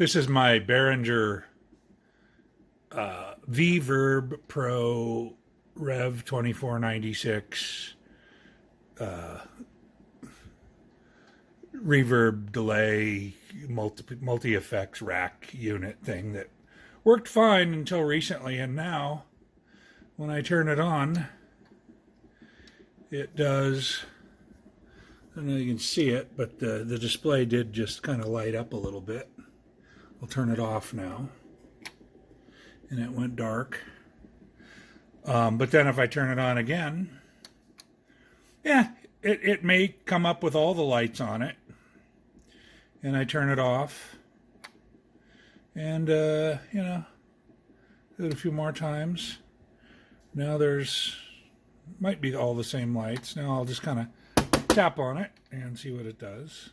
This is my Behringer V-VERB PRO REV2496 reverb delay multi-effects rack unit thing that worked fine until recently, and now when I turn it on, it does. I don't know if you can see it, but the display did just kind of light up a little bit. I'll turn it off now, and it went dark. But then if I turn it on again, yeah, it may come up with all the lights on it. And I turn it off, and do it a few more times. Now might be all the same lights. Now I'll just kind of tap on it and see what it does.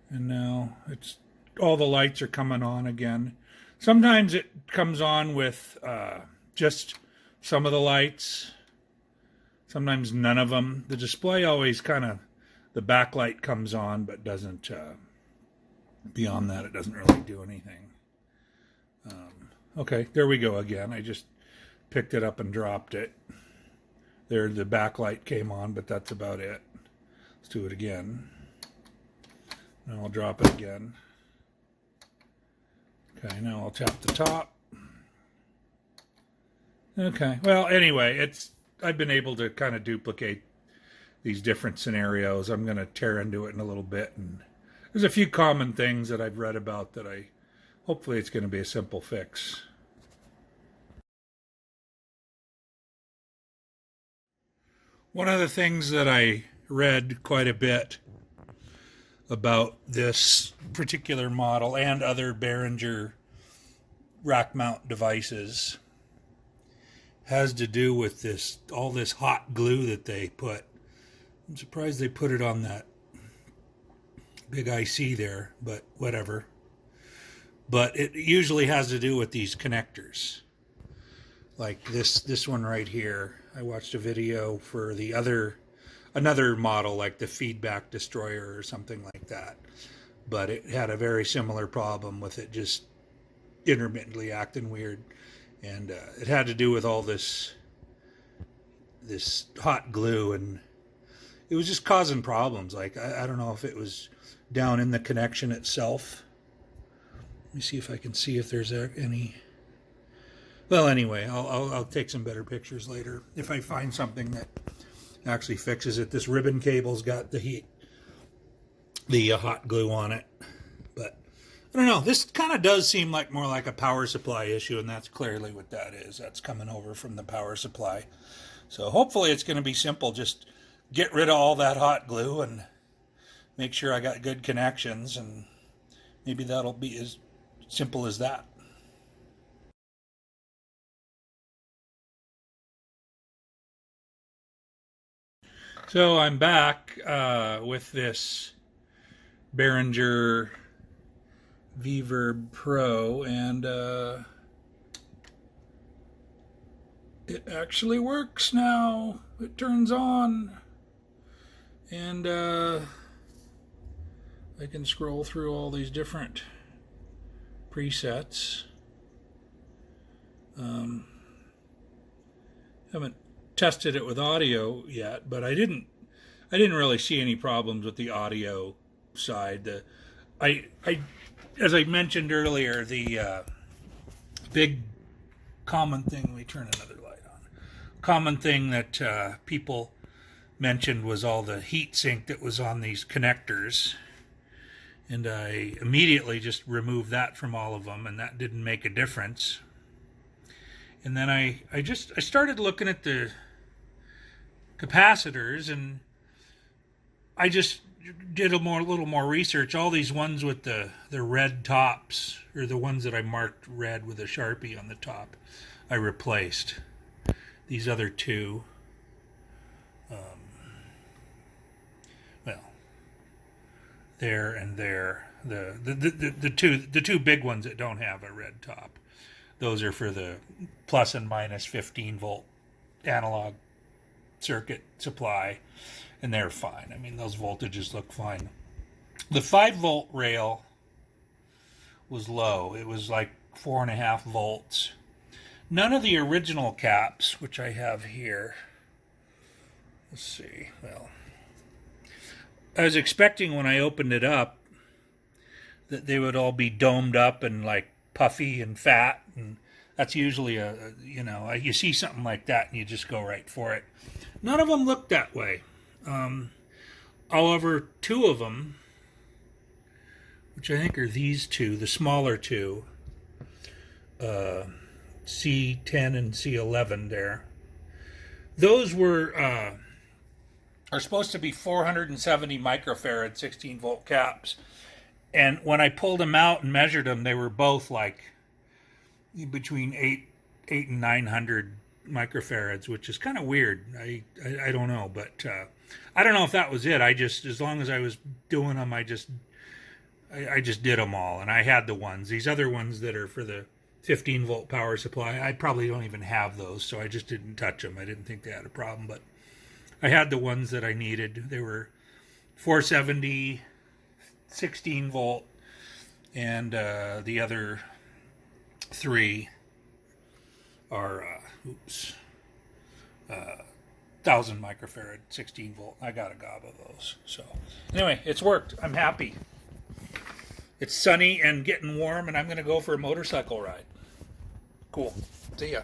And now all the lights are coming on again. Sometimes it comes on with just some of the lights. Sometimes none of them. The display always the backlight comes on, but doesn't, beyond that, it doesn't really do anything. Okay, there we go again. I just picked it up and dropped it. There, the backlight came on, but that's about it. Let's do it again. Now I'll drop it again. Okay, now I'll tap the top. Okay, well, anyway, I've been able to kind of duplicate these different scenarios. I'm going to tear into it in a little bit, and there's a few common things that I've read about that hopefully it's going to be a simple fix. One of the things that I read quite a bit about this particular model and other Behringer rack mount devices has to do with all this hot glue that they put. I'm surprised they put it on that big IC there, but whatever. But it usually has to do with these connectors. Like this one right here. I watched a video for another model, like the Feedback Destroyer or something like that. But it had a very similar problem with it just intermittently acting weird. And it had to do with all this hot glue, and it was just causing problems. Like, I don't know if it was down in the connection itself. Let me see if I can see if there's any. Well, anyway, I'll take some better pictures later if I find something that actually fixes it. This ribbon cable's got the hot glue on it. But I don't know. This kind of does seem like more like a power supply issue, and that's clearly what that is. That's coming over from the power supply. So hopefully it's going to be simple. Just get rid of all that hot glue and make sure I got good connections, and maybe that'll be as simple as that. So I'm back with this Behringer V-VERB PRO, and it actually works now. It turns on, and I can scroll through all these different presets. Haven't tested it with audio yet, but I didn't really see any problems with the audio side. As I mentioned earlier, the big common thing, let me turn another light on. Common thing that people mentioned was all the heat sink that was on these connectors. And I immediately just removed that from all of them, and that didn't make a difference. And then I started looking at the capacitors, and I just did a little more research. All these ones with the red tops, or the ones that I marked red with a Sharpie on the top, I replaced. These other two, well, there and there. The two big ones that don't have a red top, those are for the plus and minus 15 volt analog circuit supply, and they're fine. I mean, those voltages look fine. The 5 volt rail was low. It was like 4.5 volts. None of the original caps, which I have here. Let's see. Well, I was expecting when I opened it up that they would all be domed up and like puffy and fat, and that's usually you see something like that and you just go right for it. None of them looked that way. However, two of them, which I think are these two, the smaller two, C10 and C11 there, those are supposed to be 470 microfarad 16 volt caps. And when I pulled them out and measured them, they were both like between 8 and 900 microfarads, which is kind of weird. I don't know, but I don't know if that was it. I just, as long as I was doing them, I just did them all, and I had the ones. These other ones that are for the 15 volt power supply, I probably don't even have those, so I just didn't touch them. I didn't think they had a problem, but I had the ones that I needed. They were 470, 16 volt, and the other three are 1,000 microfarad 16 volt. I got a gob of those. So anyway, it's worked. I'm happy. It's sunny and getting warm, and I'm going to go for a motorcycle ride. Cool. See ya.